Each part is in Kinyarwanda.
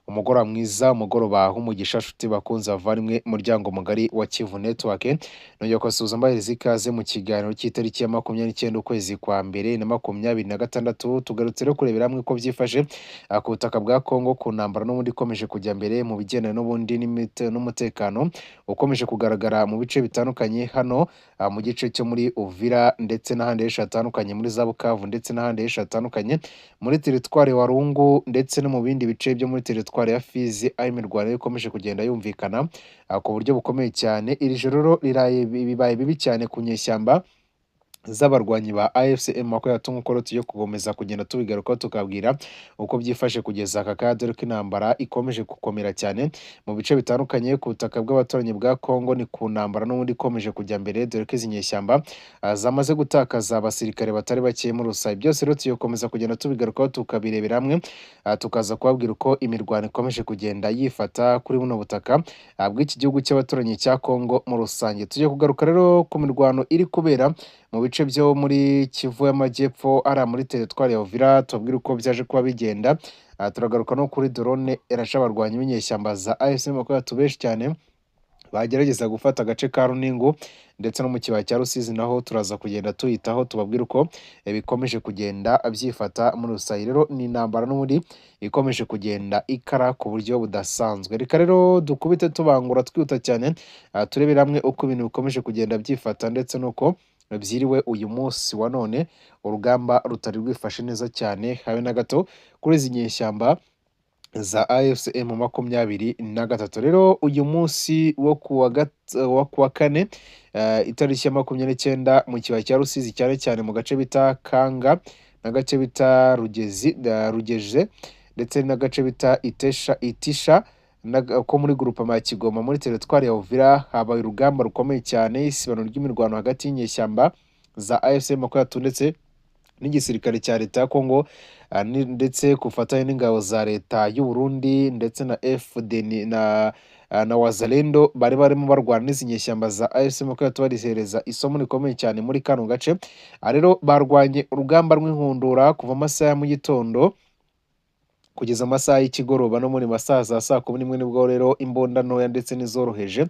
umugoroba mwiza, umugoroba w'umugisha nshuti bakunzi bavandimwe muryango mugari wa Kivu Network. Nongeye kubasuhuza mbahereza ikaze mu kiganiro cy'itariki ya 29 ukwezi kwa mbere na 2026. Tugarutse rero kurebera hamwe uko byifashe ku butaka bwa Kongo ku ntambara n'ubundi ikomeje kujya mbere mu bigendanye n'ubundi n'umutekano ukomeje kugaragara mu bice bitandukanye hano mu gice cyo muri Uvira ndetse n'ahandi henshi hatandukanye muri za Bukavu ndetse n'ahandi henshi hatandukanye muri teritwari ya Walungu ndetse no mu bindi bice byo muri teritwari ya Fizi, aho imirwano ikomeje kugenda yumvikana ku buryo bukomeye cyane. Iri joro bibaye bibi cyane ku nyeshyamba z'abarwanyi ba AFC M23 nk'uko rero tugiye kugomeza kugenda tubigarukaho tukabwira uko byifashe kugeza aka kanya, dore ko intambara ikomeje gukomera cyane mu bice bitandukanye ku butaka bw'abaturanyi bwa Kongo. Ni ku ntambara n'ubundi ikomeje kujya mbere, dore ko izi nyeshyamba zamaze gutakaza abasirikare batari bake muri rusange. Byose rero tugiye gukomeza kugenda tubigarukaho tukabirebera hamwe, tukaza kubabwira uko imirwano ikomeje kugenda yifata kuri buno butaka bw'iki gihugu cy'abaturanyi cya Kongo muri rusange. Tugiye kugaruka rero ku mirwano iri kubera mu bice byo muri Kivu y'Amajyepfo ari muri teritwari ya Uvira, tubabwire uko byaje kuba bigenda. Turagaruka no kuri drone irasha abarwanyi b'inyeshyamba za AFC M23 benshi cyane bagerageza gufata agace ka Runingu ndetse no mu kibaya cya Rusizi, naho turaza kugenda tuyitaho tubabwire uko bikomeje kugenda byifata muri rusange. Rero ni intambara n'ubundi ikomeje kugenda ikara ku buryo budasanzwe. Reka rero dukubite tubangura twihuta cyane, turebera hamwe uko ibintu bikomeje kugenda byifata ndetse nuko byiriwe uyu munsi wa none. Urugamba rutari rwifashe neza cyane habe na gato kuri izi nyeshyamba za AFC M23. Rero uyu munsi wo kuwa kane itariki ya 29 mu kibaya cya Rusizi, cyane cyane mu gace bita Kanga n'agace bita Rugeje ndetse n'agace bita Itisha ko muri grupama ya Kigoma muri teritwari ya Uvira, habaye urugamba rukomeye cyane, isibano ry'imirwano hagati y'inyeshyamba za AFC M23 ndetse n'igisirikare cya leta ya Kongo ndetse kufatanya n'ingabo za leta y'u Burundi ndetse na FDN na Wazalendo bari barimo barwana n'izi nyeshyamba za AFC M23 barihereza isomo rikomeye cyane muri kano gace. Rero barwanye urugamba rw'inkundura kuva amasaha ya mu gitondo kugeza amasaha y'ikigoroba, no muri masaha za saa 11 nibwo rero imbunda ntoya ndetse n'izoroheje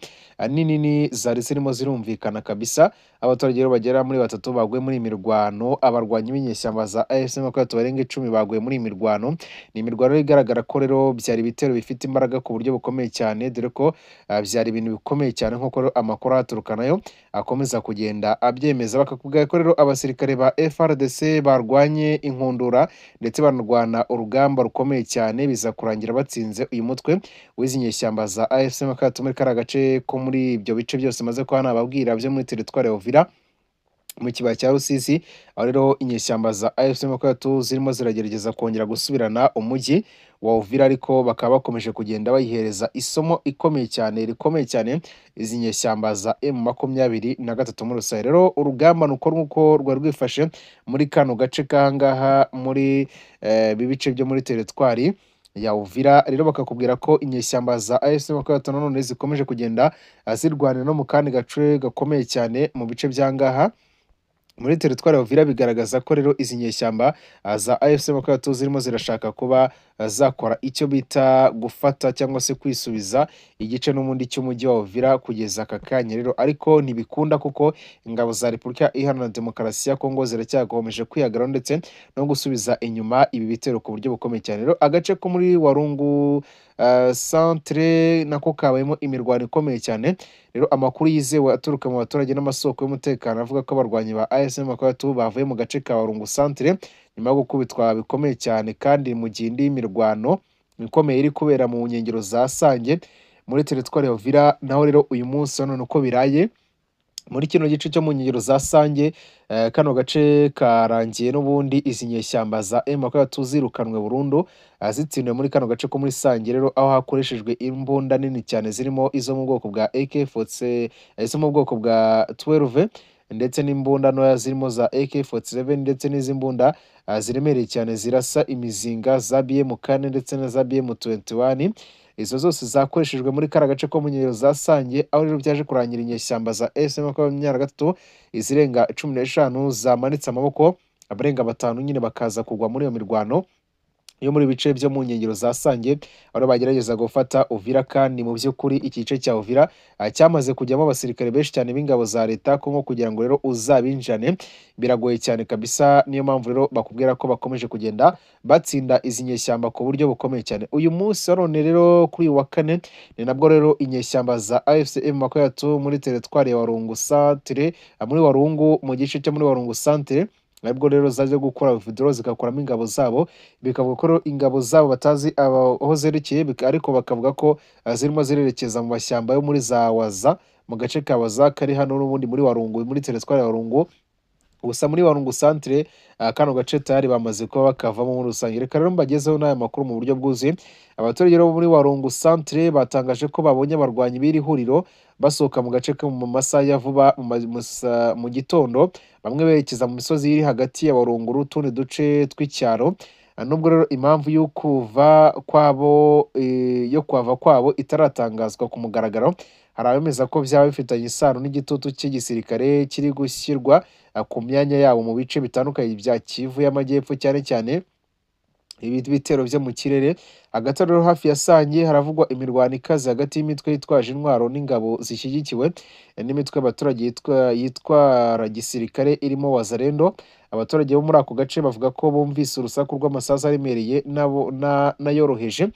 nini zari zirimo zirumvikana kabisa. Abaturage rero bagera muri 3 baguye muri imirwano, abarwanyi b'inyeshyamba za AFC M23 barenga 10 baguye muri imirwano. Ni imirwano igaragara ko rero byari ibitero bifite imbaraga ku buryo bukomeye cyane, dore ko byari ibintu bikomeye cyane nk'uko amakuru aturuka nayo akomeza kugenda abyemeza. Bakakubwira ko rero abasirikare ba FRDC barwanye inkundura ndetse banarwana urugamba rukomeye cyane, biza kurangira batsinze uyu mutwe w'izi nyeshyamba za AFC M23 muri kara gace ko muri ibyo bice byose maze ko nababwira byo muri teritwari ya Uvira mu kibaya cya Rusizi. Aho rero inyeshyamba za AFC M23 zirimo ziragerageza kongera gusubirana umujyi wa Uvira, ariko bakaba bakomeje kugenda bayihereza isomo rikomeye cyane izi nyeshyamba za M23 muri rusange. Rero urugamba nuko nk'uko rwari rwifashe muri kano gace kahangaha muri bibice byo muri teritwari ya Uvira. Rero bakakubwira ko inyeshyamba za AFC M23 none zikomeje kugenda zirwanira no mu kandi gace gakomeye cyane mu bice byangaha muri teritwari ya Uvira. Bigaragaza ko rero izi nyeshyamba za AFC M23 zirimo zirashaka kuba zakora icyo bita gufata cyangwa se kwisubiza igice n'umundi cy'umujyi wa Uvira kugeza aka kanya rero, ariko ntibikunda kuko ingabo za Repubulika Iharanira Demokarasi ya Kongo ziracyakomeje kwihagararaho ndetse no gusubiza inyuma ibi bitero ku buryo bukomeye cyane. Rero agace ko muri Walungu centre nako kabayemo imirwano ikomeye cyane. Rero amakuru yizewe aturuka mu baturage n'amasoko y'umutekano avuga ko abarwanyi ba AFC M23 bavuye mu gace ka Walungu centre nyuma yo gukubitwa bikomeye cyane, kandi mu gihe indi mirwano ikomeye iri kubera mu nkengero za Sange muri teritwari ya Uvira. Naho rero uyu munsi none uko biraye muri kino gice cyo mu nkengero za Sange, kano gace karangiye n'ubundi izi nyeshyamba za M23 zirukanwe burundu, zitsindiwe muri kano gace ko muri Sange. Rero aho hakoreshejwe imbunda nini cyane zirimo izo mu bwoko bwa AK47, izo mu bwoko bwa 12 ndetse n'imbunda ntoya zirimo za AK47 ndetse n'izi mbunda ziremereye cyane zirasa imizinga za BM4 ndetse na za BM21. Izo zose zakoreshejwe muri kara gace ko mu nkengero za Sange, aho rero byaje kurangira inyeshyamba za SM23 izirenga 15 zamanitse amaboko, abarenga 5 nyine bakaza kugwa muri iyo mirwano yo muri bice byo mu nkengero za Sange aho bagerageza gufata Uvira kandi mu by'ukuri iki gice cya Uvira cyamaze kujyamo abasirikare benshi cyane b'ingabo za leta ya Kongo kugira ngo rero uzabinjane biragoye cyane kabisa. Niyo mpamvu rero bakubwira ko bakomeje kugenda batsinda izi nyeshyamba ku buryo bukomeye cyane. Uyu munsi wa none rero kuri uyu wa kane ni nabwo rero inyeshyamba za AFC M23 muri teritwari ya Walungu Centre, muri Walungu mu gice cyo muri Walungu Centre nabwo rero zaje gukora withdraw zigakuramo ingabo zabo, bikavuga ko rero ingabo zabo batazi aho zerekeye, ariko bakavuga ko zirimo zirerekeza mu mashyamba yo muri za Waza, mu gace ka Waza kari hano n'ubundi muri Walungu muri teritwari ya Walungu. Gusa muri Walungu Centre kano gace tayari bamaze kuba bakavamo muri rusange. Reka rero mbagezeho n'aya makuru mu buryo bwuzuye. Abaturage rero muri Walungu Centre batangaje ko babonye abarwanyi b'iri huriro basohoka mu gace ko mu masaha ya vuba mu gitondo, bamwe berekeza mu misozi iri hagati ya Walungu n'utundi duce tw'icyaro. Nubwo rero impamvu yo kuva kwabo itaratangazwa ku mugaragaro, hari abemeza ko byaba bifitanye isano n'igitutu cy'igisirikare kiri gushyirwa ku myanya yabo mu bice bitandukanye bya Kivu y'Amajyepfo, cyane cyane ibitero byo mu kirere. Hagati rero hafi ya Sange haravugwa imirwano ikaze hagati y'imitwe yitwaje intwaro n'ingabo zishyigikiwe n'imitwe y'abaturage yitwara gisirikare irimo Wazalendo. Abaturage bo muri ako gace bavuga ko bumvise urusaku rw'amasasu aremereye n'ayoroheje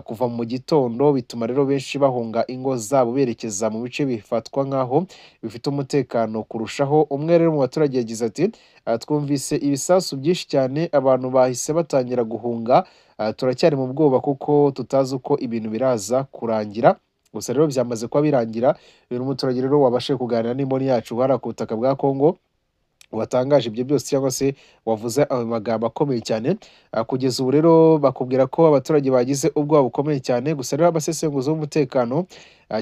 kuva mu gitondo, bituma rero benshi bahunga ingo zabo berekeza mu bice bifatwa nk'aho bifite umutekano kurushaho. Umwe rero mu baturage yagize ati twumvise ibisasu byinshi cyane, abantu bahise batangira guhunga, turacyari mu bwoba kuko tutazi uko ibintu biraza kurangira. Gusa rero byamaze kuba birangira. Uyu muturage rero wabashe kuganira n'imboni yacu hariya ku butaka bwa Kongo watangaje ibyo byose cyangwa se wavuze ayo magambo akomeye cyane. Kugeza ubu rero bakubwira ko abaturage bagize ubwoba bukomeye cyane. Gusa rero abasesenguzi b'umutekano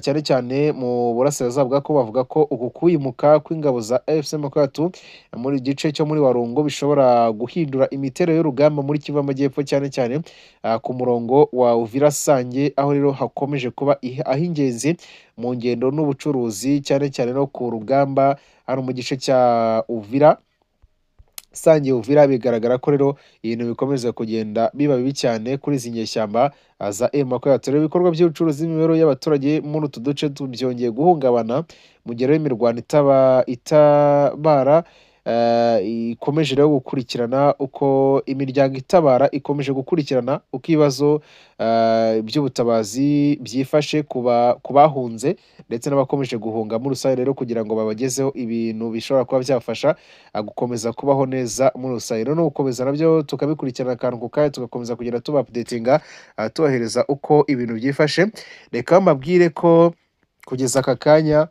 cyane cyane mu burasirazuba bwa Kongo bavuga ko uku kwimuka kw'ingabo za AFC M23 muri gice cyo muri Walungu bishobora guhindura imiterere y'urugamba muri Kivu y'Amajyepfo, cyane cyane ku murongo wa Uvira Sange, aho rero hakomeje kuba ah'ingenzi mu ngendo n'ubucuruzi, cyane cyane no ku rugamba hano mu gice cya Uvira Sange Uvira. Bigaragara ko rero ibintu bikomeza kugenda biba bibi cyane kuri izi nyeshyamba za M23. Ibikorwa by'ubucuruzi n'imibereho y'abaturage muri utu duce byongeye guhungabana mu gihe rero imirwano itabara ikomeje rero gukurikirana uko imiryango itabara ikomeje gukurikirana uko ibibazo by'ubutabazi byifashe ku bahunze ndetse n'abakomeje guhunga muri rusange rero, kugira ngo babagezeho ibintu bishobora kuba byafasha gukomeza kubaho neza muri rusange. No gukomeza nabyo tukabikurikirana akantu ku kanya, tugakomeza kugenda tuba updatinga tubahereza uko ibintu byifashe. Reka mbabwire ko kugeza aka kanya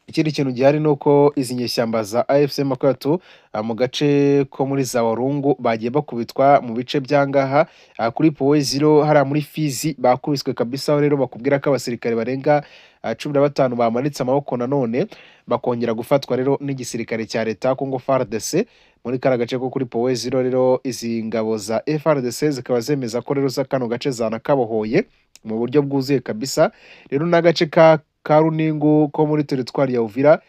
ikindi kintu gihari ni uko izi nyeshyamba za AFC M23 mu gace ko muri za Walungu bagiye bakubitwa mu bice byangaha kuri Powe Zero hariya muri Fizi bakubiswe kabisa. Aho rero bakubwira ko abasirikare barenga 15 bamanitse amaboko, nanone bakongera gufatwa rero n'igisirikare cya leta ya Kongo FARDC muri kara gace ko kuri Powe Zero. Rero izi ngabo za FARDC zikaba zemeza ko rero za kano gace zanakabohoye mu buryo bwuzuye kabisa. Rero n'agace ka Runingu ko muri teritwari ya Uvira,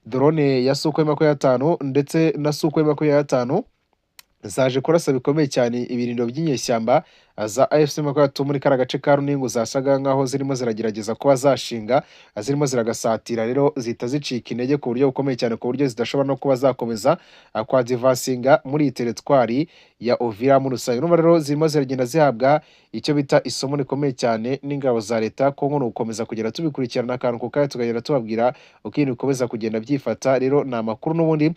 drone ya Sukhoi 25 ndetse na Sukhoi 25 zaje kurasa bikomeye cyane ibirindo by'inyeshyamba za AFC M23 muri kara gace ka Runingu. Zasaga nkaho zirimo ziragerageza kuba zashinga, zirimo ziragasatira, rero zita zicika intege ku buryo bukomeye cyane, ku buryo zidashobora no kuba zakomeza kwa divasinga muri iyi teritwari ya Uvira muri rusange. N'ubu rero zirimo ziragenda zihabwa icyo bita isomo rikomeye cyane n'ingabo za leta Kongo. Ni ugukomeza kugenda tubikurikirana akantu ku kanya, tukagenda tubabwira uko ibintu bikomeza kugenda byifata. Rero ni amakuru n'ubundi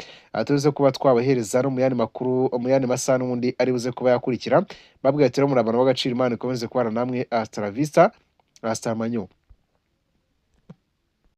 tuze kuba twabahereza no mu yandi makuru mu yandi masaha n'ubundi ari buze kuba yakurikira. Babwira ati rero muri abantu b'agaciro, Imana ikomeze kubana namwe. Hasta la vista, hasta manyo.